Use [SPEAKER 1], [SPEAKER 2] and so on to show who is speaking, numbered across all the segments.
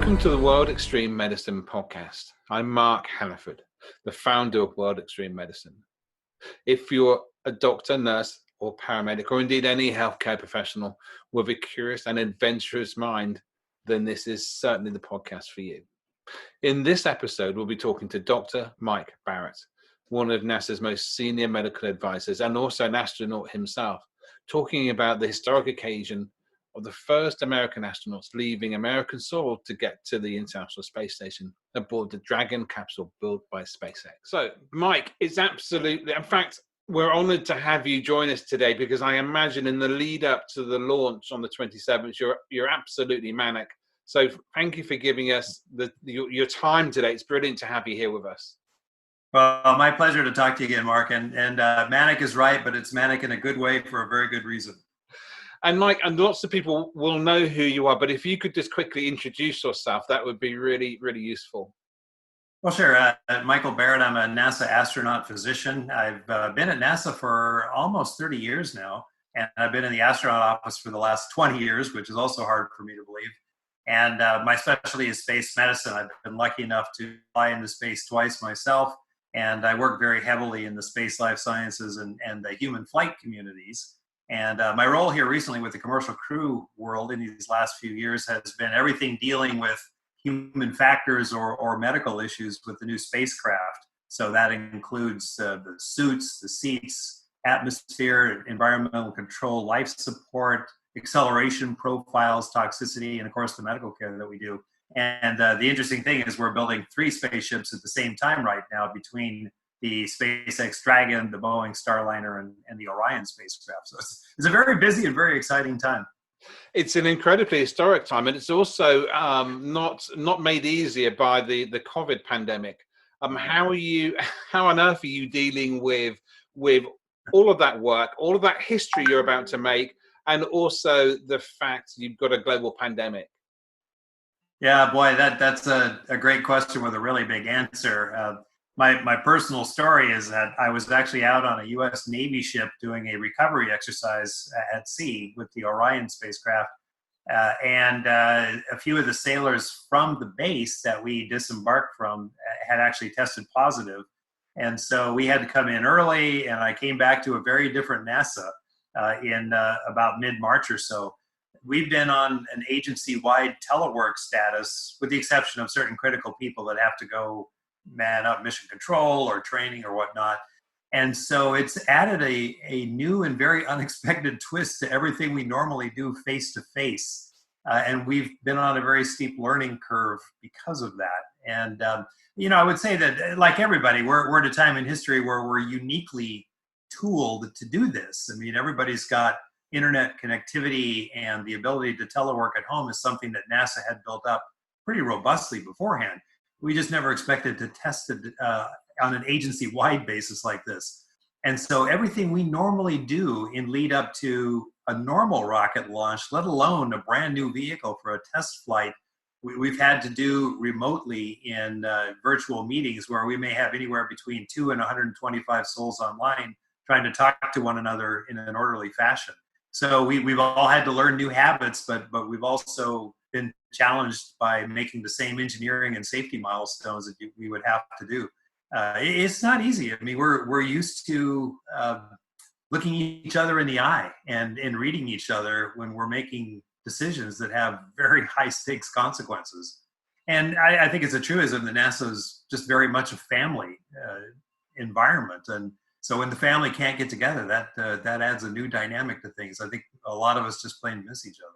[SPEAKER 1] Welcome to the World Extreme Medicine podcast. I'm Mark Hannaford, the founder of World Extreme Medicine. If you're a doctor, nurse, or paramedic, or indeed any healthcare professional with a curious and adventurous mind, then this is certainly the podcast for you. In this episode, we'll be talking to Dr. Mike Barratt, one of NASA's most senior medical advisors and also an astronaut himself, talking about the historic occasion of the first American astronauts leaving American soil to get to the International Space Station aboard the Dragon capsule built by SpaceX. So, Mike, it's absolutely, in fact, we're honored to have you join us today because I imagine in the lead up to the launch on the 27th, you're absolutely manic. So thank you for giving us your time today. It's brilliant to have you here with us.
[SPEAKER 2] Well, my pleasure to talk to you again, Mark. And manic is right, but it's manic in a good way for a very good reason.
[SPEAKER 1] And Mike, and lots of people will know who you are, but if you could just quickly introduce yourself, that would be really, really useful.
[SPEAKER 2] Well, sure. Michael Barratt, I'm a NASA astronaut physician. I've been at NASA for almost 30 years now, and I've been in the astronaut office for the last 20 years, which is also hard for me to believe. And my specialty is space medicine. I've been lucky enough to fly into space twice myself, and I work very heavily in the space life sciences and the human flight communities. And my role here recently with the commercial crew world in these last few years has been everything dealing with human factors or medical issues with the new spacecraft. So that includes the suits, the seats, atmosphere, environmental control, life support, acceleration profiles, toxicity, and of course the medical care that we do. And the interesting thing is we're building 3 spaceships at the same time right now between the SpaceX Dragon, the Boeing Starliner, and the Orion spacecraft. So it's a very busy and very exciting time.
[SPEAKER 1] It's an incredibly historic time, and it's also not made easier by the COVID pandemic. How on earth are you dealing with all of that work, all of that history you're about to make, and also the fact you've got a global pandemic?
[SPEAKER 2] Yeah, boy, that's a great question with a really big answer. My personal story is that I was actually out on a U.S. Navy ship doing a recovery exercise at sea with the Orion spacecraft. And a few of the sailors from the base that we disembarked from had actually tested positive. And so we had to come in early, and I came back to a very different NASA in about mid-March or so. We've been on an agency-wide telework status, with the exception of certain critical people that have to go man up mission control or training or whatnot. And so it's added a new and very unexpected twist to everything we normally do face-to-face. And we've been on a very steep learning curve because of that. And, I would say that, like everybody, we're at a time in history where we're uniquely tooled to do this. I mean, everybody's got internet connectivity, and the ability to telework at home is something that NASA had built up pretty robustly beforehand. We just never expected to test it on an agency-wide basis like this. And so everything we normally do in lead up to a normal rocket launch, let alone a brand new vehicle for a test flight, we've had to do remotely in virtual meetings where we may have anywhere between 2 and 125 souls online trying to talk to one another in an orderly fashion. So we've all had to learn new habits, but we've also been challenged by making the same engineering and safety milestones that we would have to do. It's not easy. I mean, we're used to looking each other in the eye and reading each other when we're making decisions that have very high stakes consequences. And I think it's a truism that NASA is just very much a family environment. And so when the family can't get together, that adds a new dynamic to things. I think a lot of us just plain miss each other.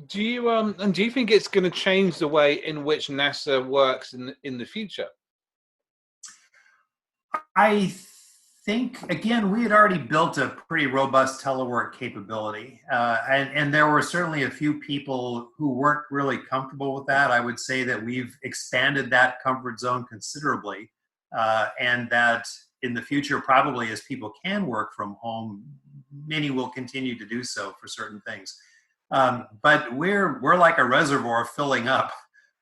[SPEAKER 1] Do you think it's going to change the way in which NASA works in the future?
[SPEAKER 2] I think, again, we had already built a pretty robust telework capability, and there were certainly a few people who weren't really comfortable with that. I would say that we've expanded that comfort zone considerably, and that in the future, probably as people can work from home, many will continue to do so for certain things. But we're like a reservoir filling up,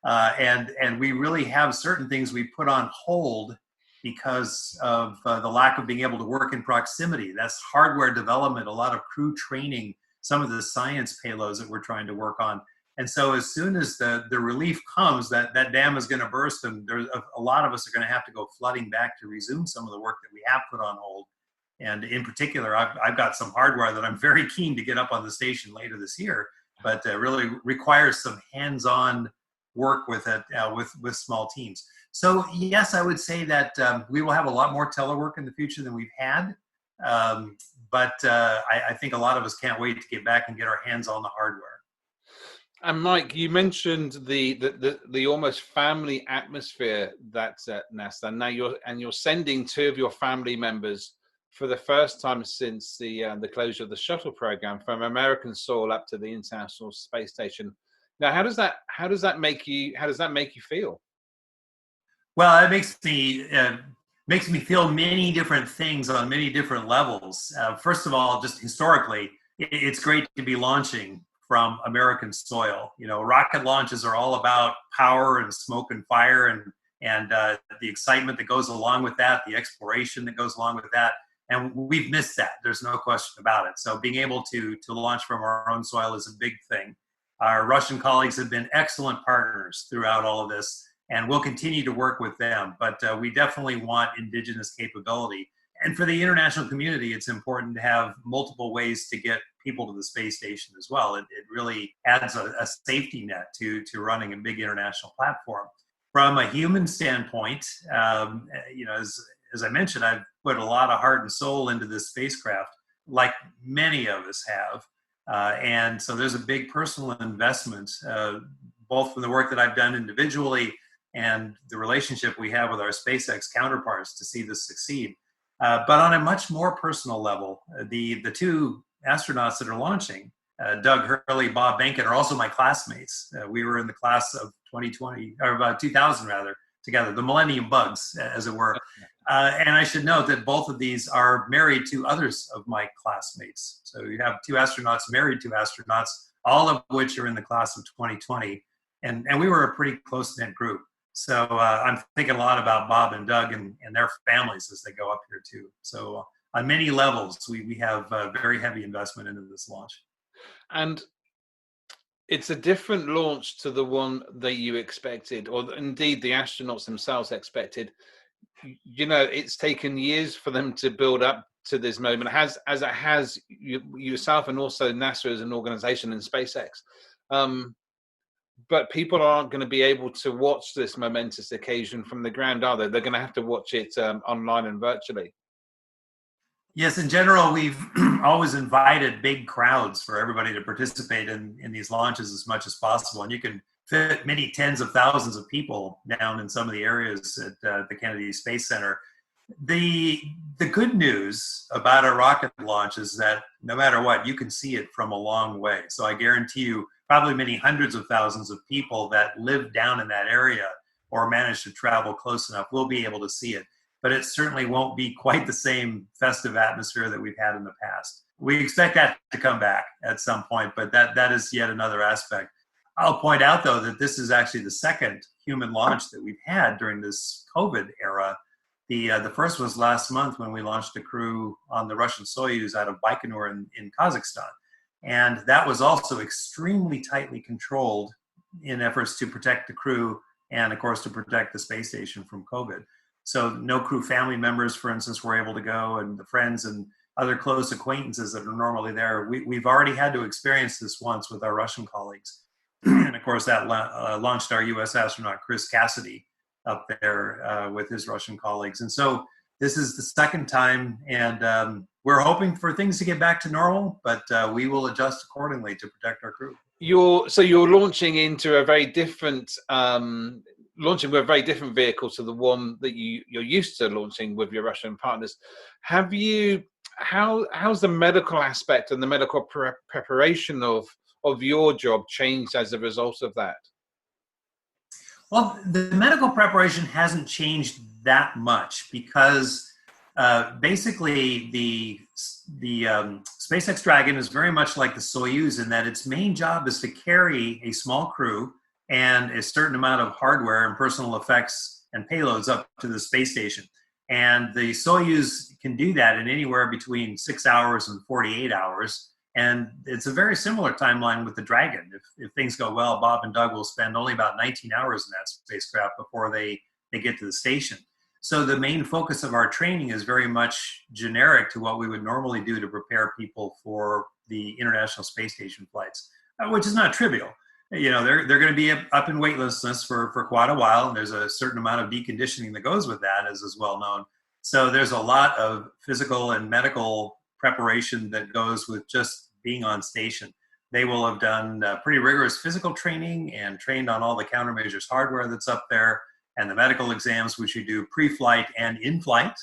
[SPEAKER 2] and we really have certain things we put on hold because of the lack of being able to work in proximity. That's hardware development, a lot of crew training, some of the science payloads that we're trying to work on. And so as soon as the relief comes, that dam is going to burst, and there's a lot of us are going to have to go flooding back to resume some of the work that we have put on hold. And in particular, I've got some hardware that I'm very keen to get up on the station later this year, but really requires some hands-on work with it, with small teams. So yes, I would say that we will have a lot more telework in the future than we've had. But I think a lot of us can't wait to get back and get our hands on the hardware.
[SPEAKER 1] And Mike, you mentioned the almost family atmosphere that's at NASA. Now you're sending two of your family members for the first time since the closure of the shuttle program from American soil up to the International Space Station. Now, how does that make you feel?
[SPEAKER 2] Well, it makes me feel many different things on many different levels. First of all, just historically, it's great to be launching from American soil. You know, rocket launches are all about power and smoke and fire, and the excitement that goes along with that, the exploration that goes along with that. And we've missed that. There's no question about it. So being able to launch from our own soil is a big thing. Our Russian colleagues have been excellent partners throughout all of this, and we'll continue to work with them. But we definitely want indigenous capability. And for the international community, it's important to have multiple ways to get people to the space station as well. It really adds a safety net to running a big international platform. From a human standpoint, you know, as I mentioned, I've put a lot of heart and soul into this spacecraft, like many of us have. And so there's a big personal investment, both from the work that I've done individually and the relationship we have with our SpaceX counterparts to see this succeed. But on a much more personal level, the two astronauts that are launching, Doug Hurley, Bob Behnken, are also my classmates. We were in the class of 2020, or about 2000 rather, together, the Millennium Bugs, as it were. And I should note that both of these are married to others of my classmates. So you have two astronauts married to astronauts, all of which are in the class of 2020. And we were a pretty close-knit group. So I'm thinking a lot about Bob and Doug and their families as they go up here too. So on many levels, we have a very heavy investment into this launch.
[SPEAKER 1] And it's a different launch to the one that you expected, or indeed the astronauts themselves expected. You know, it's taken years for them to build up to this moment, as it has yourself and also NASA as an organization and SpaceX. But people aren't going to be able to watch this momentous occasion from the ground, are they? They're going to have to watch it online and virtually.
[SPEAKER 2] Yes, in general, we've always invited big crowds for everybody to participate in these launches as much as possible. And you can fit many tens of thousands of people down in some of the areas at the Kennedy Space Center. The good news about a rocket launch is that no matter what, you can see it from a long way. So I guarantee you, probably many hundreds of thousands of people that live down in that area or manage to travel close enough will be able to see it. But it certainly won't be quite the same festive atmosphere that we've had in the past. We expect that to come back at some point, but that is yet another aspect. I'll point out, though, that this is actually the second human launch that we've had during this COVID era. The first was last month when we launched a crew on the Russian Soyuz out of Baikonur in Kazakhstan. And that was also extremely tightly controlled in efforts to protect the crew and, of course, to protect the space station from COVID. So no crew family members, for instance, were able to go, and the friends and other close acquaintances that are normally there. We've already had to experience this once with our Russian colleagues. And, of course, that launched our U.S. astronaut, Chris Cassidy, up there with his Russian colleagues. And so this is the second time, and we're hoping for things to get back to normal, but we will adjust accordingly to protect our crew.
[SPEAKER 1] You're launching into a very different, launching with a very different vehicle to the one that you're used to launching with your Russian partners. How's the medical aspect and the medical preparation of your job changed as a result of that?
[SPEAKER 2] Well, the medical preparation hasn't changed that much because basically the SpaceX Dragon is very much like the Soyuz in that its main job is to carry a small crew and a certain amount of hardware and personal effects and payloads up to the space station. And the Soyuz can do that in anywhere between 6 hours and 48 hours. And it's a very similar timeline with the Dragon. If things go well, Bob and Doug will spend only about 19 hours in that spacecraft before they get to the station. So the main focus of our training is very much generic to what we would normally do to prepare people for the International Space Station flights, which is not trivial. You know, they're going to be up in weightlessness for quite a while, and there's a certain amount of deconditioning that goes with that, as is well known. So there's a lot of physical and medical preparation that goes with just being on station. They will have done pretty rigorous physical training and trained on all the countermeasures hardware that's up there, and the medical exams, which you do pre-flight and in-flight,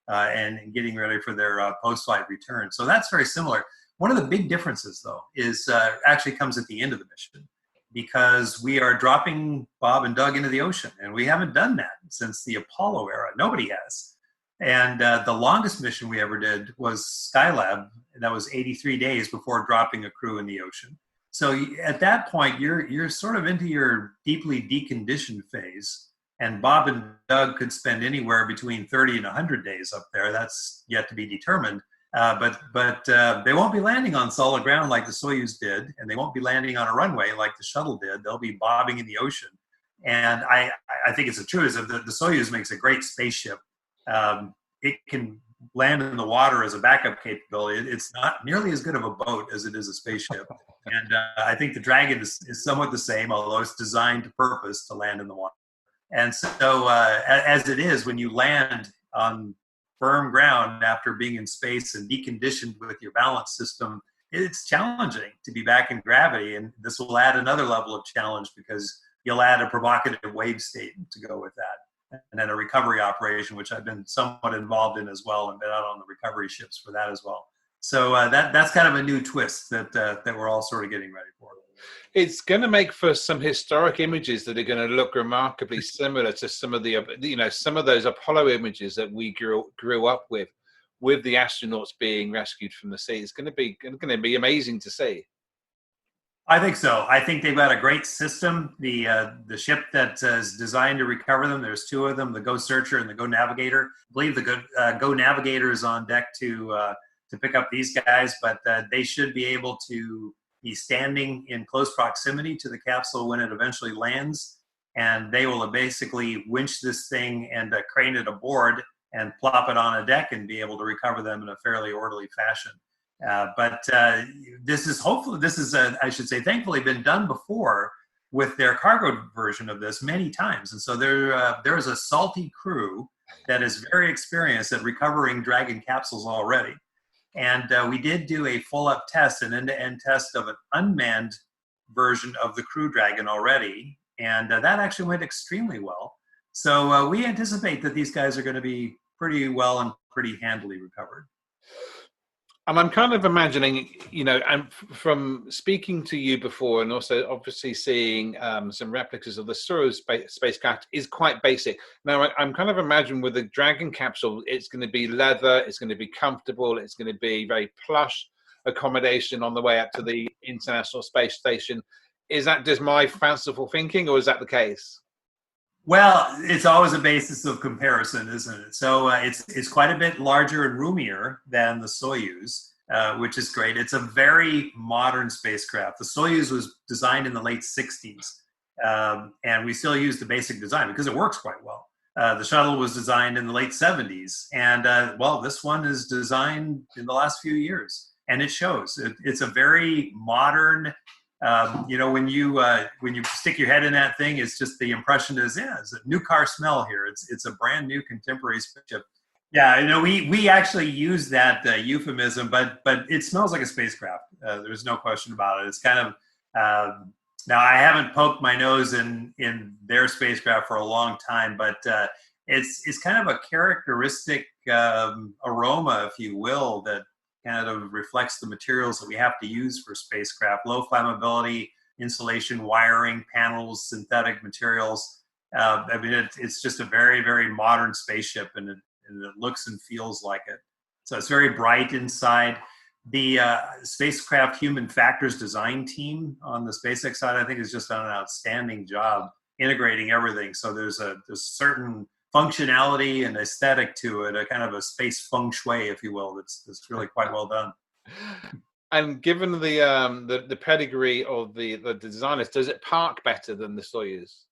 [SPEAKER 2] and getting ready for their post-flight return. So that's very similar. One of the big differences, though, is actually comes at the end of the mission, because we are dropping Bob and Doug into the ocean, and we haven't done that since the Apollo era. Nobody has. And the longest mission we ever did was Skylab, and that was 83 days before dropping a crew in the ocean. So at that point, you're sort of into your deeply deconditioned phase. And Bob and Doug could spend anywhere between 30 and 100 days up there. That's yet to be determined. But they won't be landing on solid ground like the Soyuz did, and they won't be landing on a runway like the shuttle did. They'll be bobbing in the ocean. And I think it's a truism that the Soyuz makes a great spaceship. It can land in the water as a backup capability. It's not nearly as good of a boat as it is a spaceship. And I think the Dragon is somewhat the same, although it's designed to purpose to land in the water. And so as it is, when you land on firm ground after being in space and deconditioned with your balance system, it's challenging to be back in gravity. And this will add another level of challenge, because you'll add a provocative wave state to go with that. And then a recovery operation, which I've been somewhat involved in as well, and been out on the recovery ships for that as well. So that's kind of a new twist that we're all sort of getting ready for.
[SPEAKER 1] It's going to make for some historic images that are going to look remarkably similar to some of the, some of those Apollo images that we grew up with the astronauts being rescued from the sea. It's going to be amazing to see.
[SPEAKER 2] I think so. I think they've got a great system. The ship that is designed to recover them, there's two of them, the Go Searcher and the Go Navigator. I believe the Go Navigator is on deck to pick up these guys, but they should be able to be standing in close proximity to the capsule when it eventually lands, and they will basically winch this thing and crane it aboard and plop it on a deck and be able to recover them in a fairly orderly fashion. But this is I should say, thankfully been done before with their cargo version of this many times. And so there is a salty crew that is very experienced at recovering Dragon capsules already. And we did do a full-up test, an end-to-end test of an unmanned version of the Crew Dragon already. And that actually went extremely well. So we anticipate that these guys are going to be pretty well and pretty handily recovered.
[SPEAKER 1] And I'm kind of imagining, and from speaking to you before, and also obviously seeing some replicas of the Soyuz spacecraft is quite basic. Now, I'm kind of imagining with the Dragon capsule, it's going to be leather, it's going to be comfortable, it's going to be very plush accommodation on the way up to the International Space Station. Is that just my fanciful thinking, or is that the case?
[SPEAKER 2] Well, it's always a basis of comparison, isn't it? So it's quite a bit larger and roomier than the Soyuz, which is great. It's a very modern spacecraft. The Soyuz was designed in the late 60s, and we still use the basic design because it works quite well. The shuttle was designed in the late 70s, and this one is designed in the last few years, and it shows. It's a very modern. When you stick your head in that thing, it's just the impression is it's a new car smell here. It's a brand new contemporary spaceship. Yeah, we actually use that euphemism, but it smells like a spacecraft. There's no question about it. It's kind of now I haven't poked my nose in their spacecraft for a long time, but it's kind of a characteristic aroma, if you will, that kind of reflects the materials that we have to use for spacecraft: low flammability, insulation, wiring, panels, synthetic materials. It's just a very, very modern spaceship, and it looks and feels like it. So it's very bright inside. The spacecraft human factors design team on the SpaceX side, I think, has just done an outstanding job integrating everything. So there's a certain functionality and aesthetic to it, a kind of a space feng shui, if you will, that's really quite well done.
[SPEAKER 1] And given the pedigree of the designers, does it park better than the Soyuz?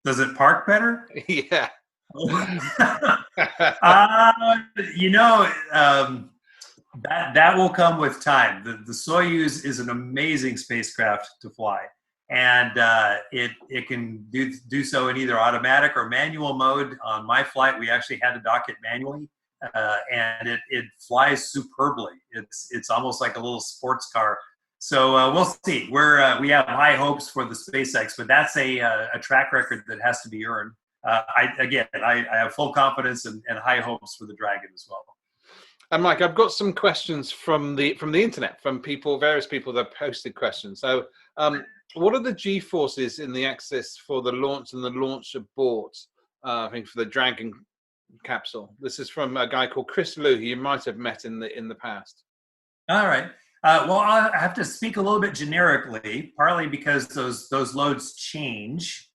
[SPEAKER 2] Does it park better?
[SPEAKER 1] Yeah.
[SPEAKER 2] You know, that will come with time. The Soyuz is an amazing spacecraft to fly, and it can do so in either automatic or manual mode. On my flight, we actually had to dock it manually, and it flies superbly. It's almost like a little sports car. So we'll see. We have high hopes for the SpaceX, but that's a track record that has to be earned. I have full confidence and high hopes for the Dragon as well.
[SPEAKER 1] And Mike, I've got some questions from the internet, from various people that posted questions. So, what are the G-forces in the axis for the launch and the launch abort? I think for the Dragon capsule. This is from a guy called Chris Liu, who you might have met in the past.
[SPEAKER 2] All right. Well, I have to speak a little bit generically, partly because those loads change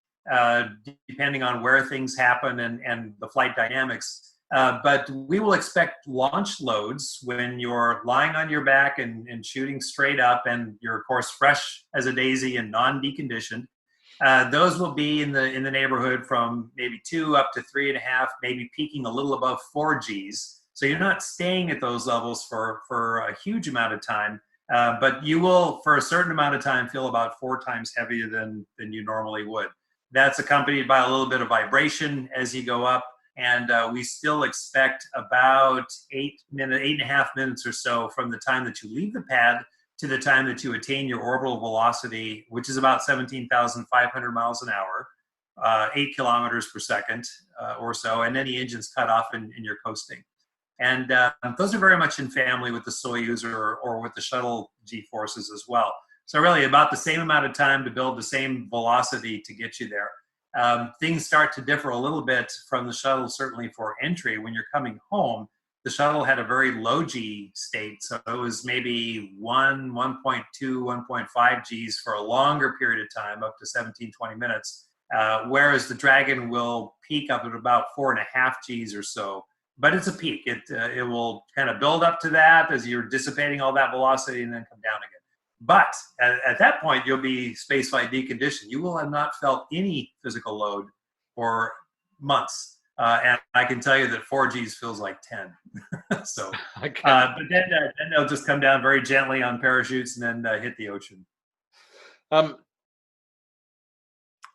[SPEAKER 2] depending on where things happen and the flight dynamics. But we will expect launch loads when you're lying on your back and shooting straight up, and you're of course fresh as a daisy and non-deconditioned. Those will be in the neighborhood from maybe 2 up to 3.5, maybe peaking a little above 4 Gs. So you're not staying at those levels for a huge amount of time, but you will, for a certain amount of time, feel about 4 times heavier than you normally would. That's accompanied by a little bit of vibration as you go up. And we still expect about 8.5 minutes or so from the time that you leave the pad to the time that you attain your orbital velocity, which is about 17,500 miles an hour, 8 kilometers per second or so, and then the engine's cut off and you're coasting. And those are very much in family with the Soyuz or with the shuttle G-forces as well. So really about the same amount of time to build the same velocity to get you there. Things start to differ a little bit from the shuttle, certainly for entry. When you're coming home, the shuttle had a very low G state, so it was maybe 1.2, 1.5 Gs for a longer period of time, up to 17, 20 minutes, whereas the Dragon will peak up at about 4.5 Gs or so. But it's a peak. It will kind of build up to that as you're dissipating all that velocity and then come down again. But at that point, you'll be spaceflight deconditioned. You will have not felt any physical load for months. And I can tell you that 4 Gs feels like 10. So, but then they'll just come down very gently on parachutes and then hit the ocean.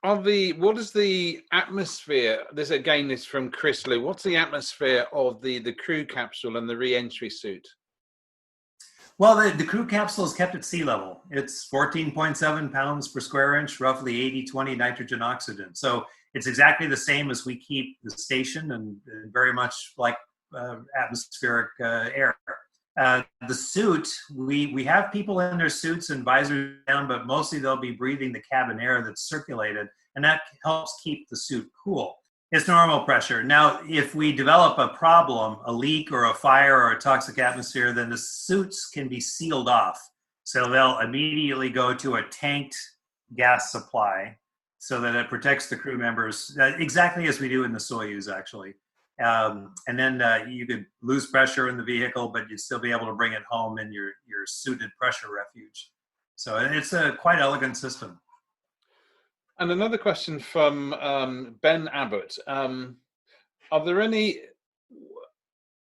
[SPEAKER 1] What is the atmosphere? This again is from Chris Liu. What's the atmosphere of the crew capsule and the re-entry suit?
[SPEAKER 2] Well, the crew capsule is kept at sea level. It's 14.7 pounds per square inch, roughly 80-20 nitrogen oxygen. So it's exactly the same as we keep the station, and very much like atmospheric air. The suit, we have people in their suits and visors down, but mostly they'll be breathing the cabin air that's circulated, and that helps keep the suit cool. It's normal pressure. Now, if we develop a problem, a leak or a fire or a toxic atmosphere, then the suits can be sealed off. So they'll immediately go to a tanked gas supply so that it protects the crew members, exactly as we do in the Soyuz, actually. And then you could lose pressure in the vehicle, but you'd still be able to bring it home in your suited pressure refuge. So it's a quite elegant system.
[SPEAKER 1] And another question from Ben Abbott. Are there any,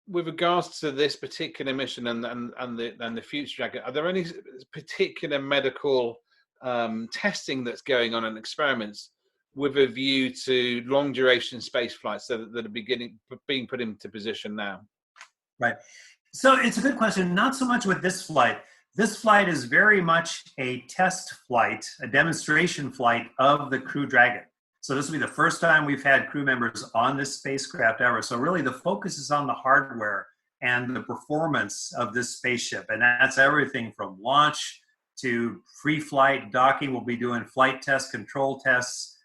[SPEAKER 1] with regards to this particular mission and the future Dragon, are there any particular medical testing that's going on and experiments with a view to long duration space flights that are being put into position now? Right.
[SPEAKER 2] So it's a good question. Not so much with this flight. This flight is very much a test flight, a demonstration flight of the Crew Dragon. So this will be the first time we've had crew members on this spacecraft ever. So really the focus is on the hardware and the performance of this spaceship. And that's everything from launch to free flight, docking. We'll be doing flight tests, control tests,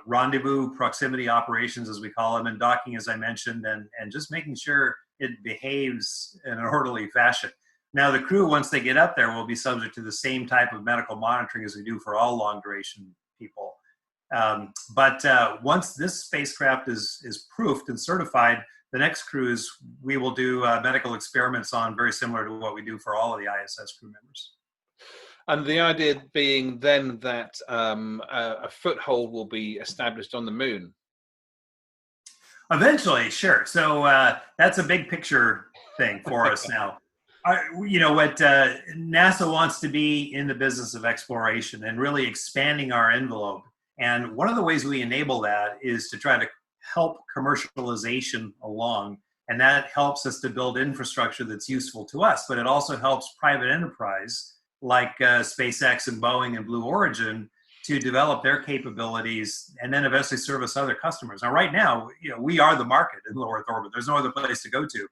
[SPEAKER 2] rendezvous proximity operations, as we call them, and docking, as I mentioned, and just making sure it behaves in an orderly fashion. Now, the crew, once they get up there, will be subject to the same type of medical monitoring as we do for all long-duration people. But once this spacecraft is proofed and certified, the next cruise, we will do medical experiments on, very similar to what we do for all of the ISS crew members.
[SPEAKER 1] And the idea being then that a foothold will be established on the moon.
[SPEAKER 2] Eventually, sure. So that's a big picture thing for us now. You know what, NASA wants to be in the business of exploration and really expanding our envelope. And one of the ways we enable that is to try to help commercialization along. And that helps us to build infrastructure that's useful to us, but it also helps private enterprise like SpaceX and Boeing and Blue Origin to develop their capabilities and then eventually service other customers. Now, right now, you know, we are the market in low Earth orbit. There's no other place to go to.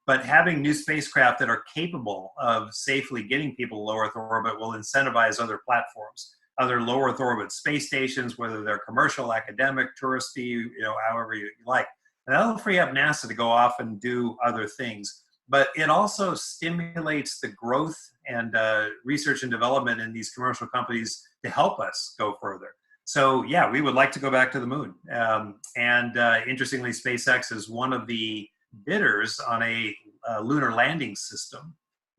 [SPEAKER 2] But having new spacecraft that are capable of safely getting people to low Earth orbit will incentivize other platforms, other low Earth orbit space stations, whether they're commercial, academic, touristy, you know, however you like. And that'll free up NASA to go off and do other things. But it also stimulates the growth and research and development in these commercial companies to help us go further. So yeah, we would like to go back to the moon. Interestingly, SpaceX is one of the bidders on a lunar landing system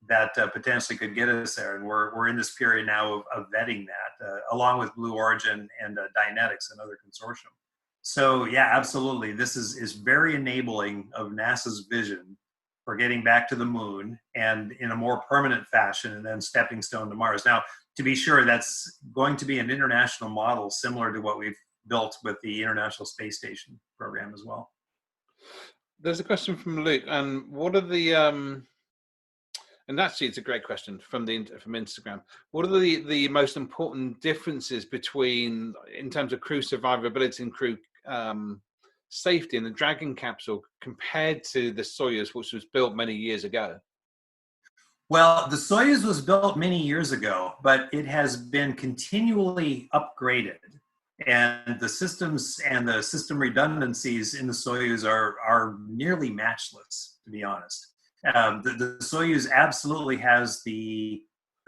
[SPEAKER 2] that potentially could get us there. And we're in this period now of vetting that, along with Blue Origin and Dynetics, another consortium. So yeah, absolutely. This is very enabling of NASA's vision for getting back to the moon and in a more permanent fashion, and then stepping stone to Mars. Now, to be sure, that's going to be an international model similar to what we've built with the International Space Station program as well.
[SPEAKER 1] There's a question from Luke, and what are the and actually it's a great question from Instagram. What are the most important differences between, in terms of crew survivability and crew safety in the Dragon capsule compared to the Soyuz, which was built many years ago?
[SPEAKER 2] Well, the Soyuz was built many years ago, but it has been continually upgraded. And the systems and the system redundancies in the Soyuz are nearly matchless, to be honest. The Soyuz absolutely has the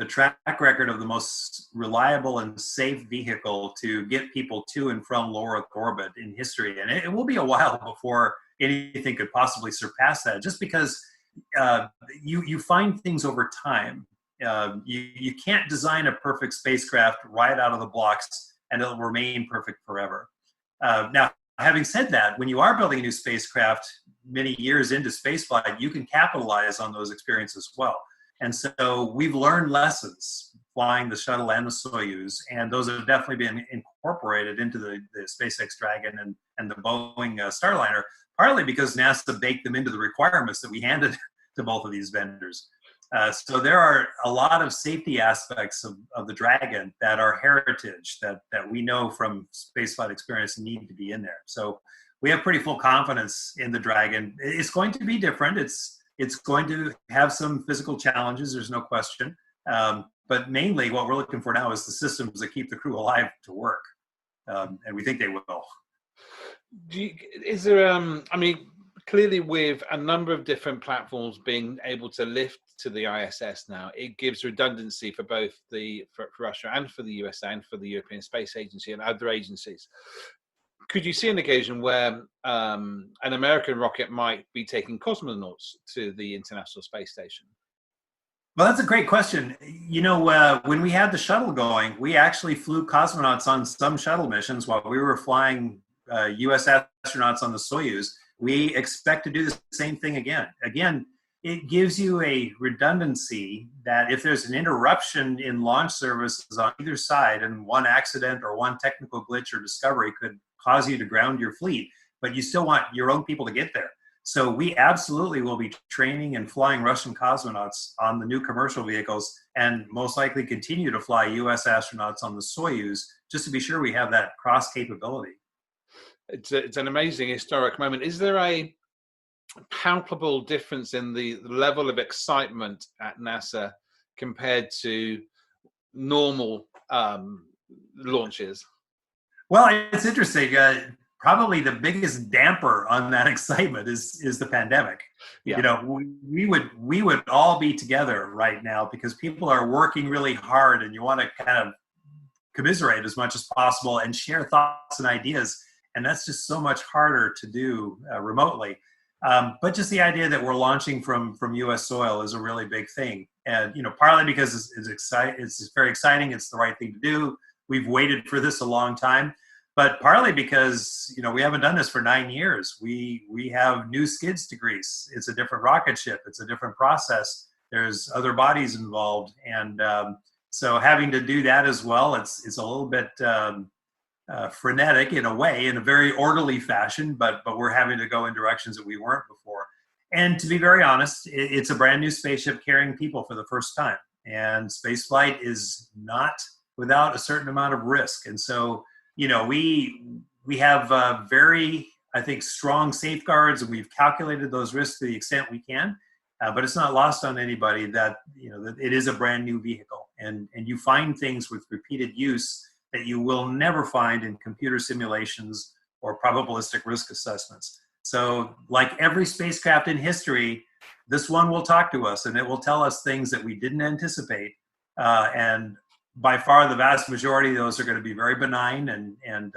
[SPEAKER 2] track record of the most reliable and safe vehicle to get people to and from low Earth orbit in history. And it will be a while before anything could possibly surpass that, just because you find things over time. You can't design a perfect spacecraft right out of the blocks and it'll remain perfect forever. Now, having said that, when you are building a new spacecraft many years into spaceflight, you can capitalize on those experiences as well. And so we've learned lessons flying the shuttle and the Soyuz, and those have definitely been incorporated into the SpaceX Dragon and the Boeing Starliner, partly because NASA baked them into the requirements that we handed to both of these vendors. So there are a lot of safety aspects of the Dragon that are heritage that we know from spaceflight experience need to be in there. So we have pretty full confidence in the Dragon. It's going to be different. It's going to have some physical challenges, there's no question. But mainly what we're looking for now is the systems that keep the crew alive to work. And we think they will.
[SPEAKER 1] Is there, I mean, clearly with a number of different platforms being able to lift to the ISS now, it gives redundancy for both for Russia and for the USA and for the European Space Agency and other agencies. Could you see an occasion where an American rocket might be taking cosmonauts to the International Space Station?
[SPEAKER 2] Well, that's a great question. You know, when we had the shuttle going, we actually flew cosmonauts on some shuttle missions while we were flying US astronauts on the Soyuz. We expect to do the same thing again. Again, it gives you a redundancy that if there's an interruption in launch services on either side, and one accident or one technical glitch or discovery could cause you to ground your fleet, but you still want your own people to get there. So we absolutely will be training and flying Russian cosmonauts on the new commercial vehicles, and most likely continue to fly US astronauts on the Soyuz, just to be sure we have that cross capability.
[SPEAKER 1] It's an amazing historic moment. Is there a palpable difference in the level of excitement at NASA compared to normal launches? Well,
[SPEAKER 2] it's interesting. Probably the biggest damper on that excitement is the pandemic. Yeah. You know, we would all be together right now because people are working really hard, and you want to kind of commiserate as much as possible and share thoughts and ideas. And that's just so much harder to do remotely. But just the idea that we're launching from U.S. soil is a really big thing, and partly because it's very exciting. It's the right thing to do. We've waited for this a long time, but partly because we haven't done this for 9 years. We have new skids to grease. It's a different rocket ship. It's a different process. There's other bodies involved, and so having to do that as well, it's a little bit frenetic in a way, in a very orderly fashion, but we're having to go in directions that we weren't before. And to be very honest, it's a brand new spaceship carrying people for the first time, and spaceflight is not without a certain amount of risk. And so we have very, I think, strong safeguards, and we've calculated those risks to the extent we can. But it's not lost on anybody that that it is a brand new vehicle, and you find things with repeated use that you will never find in computer simulations or probabilistic risk assessments. So, like every spacecraft in history, this one will talk to us, and it will tell us things that we didn't anticipate. And by far, the vast majority of those are going to be very benign and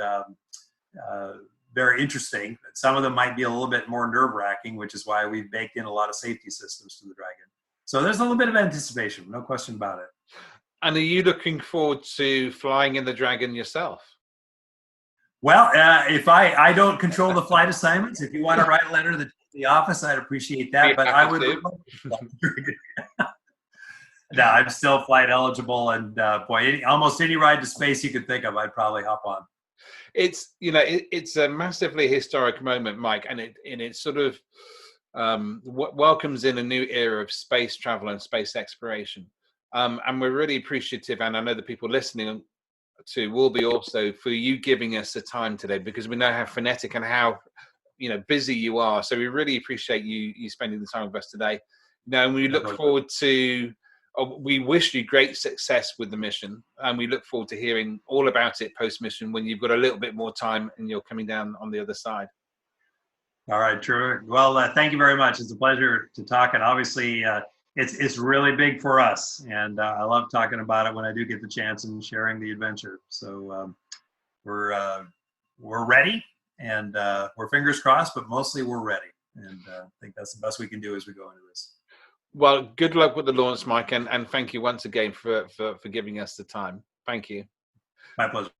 [SPEAKER 2] very interesting. Some of them might be a little bit more nerve-wracking, which is why we've baked in a lot of safety systems to the Dragon. So there's a little bit of anticipation, no question about it.
[SPEAKER 1] And are you looking forward to flying in the Dragon yourself?
[SPEAKER 2] Well, if I don't control the flight assignments, if you want to write a letter to the office, I'd appreciate that. But I would. No, I'm still flight eligible, and boy, almost any ride to space you could think of, I'd probably hop on.
[SPEAKER 1] It's it's a massively historic moment, Mike, and it sort of welcomes in a new era of space travel and space exploration. And we're really appreciative, and I know the people listening to will be also, for you giving us the time today, because we know how frenetic and how busy you are. So we really appreciate you spending the time with us today. And we look forward to. We wish you great success with the mission, and we look forward to hearing all about it post-mission when you've got a little bit more time and you're coming down on the other side.
[SPEAKER 2] All right, true. Well, thank you very much. It's a pleasure to talk, and obviously it's really big for us, and I love talking about it when I do get the chance and sharing the adventure. So we're ready, and we're fingers crossed, but mostly we're ready, and I think that's the best we can do as we go into this.
[SPEAKER 1] Well, good luck with the launch, Mike, and thank you once again for giving us the time. Thank you.
[SPEAKER 2] My pleasure.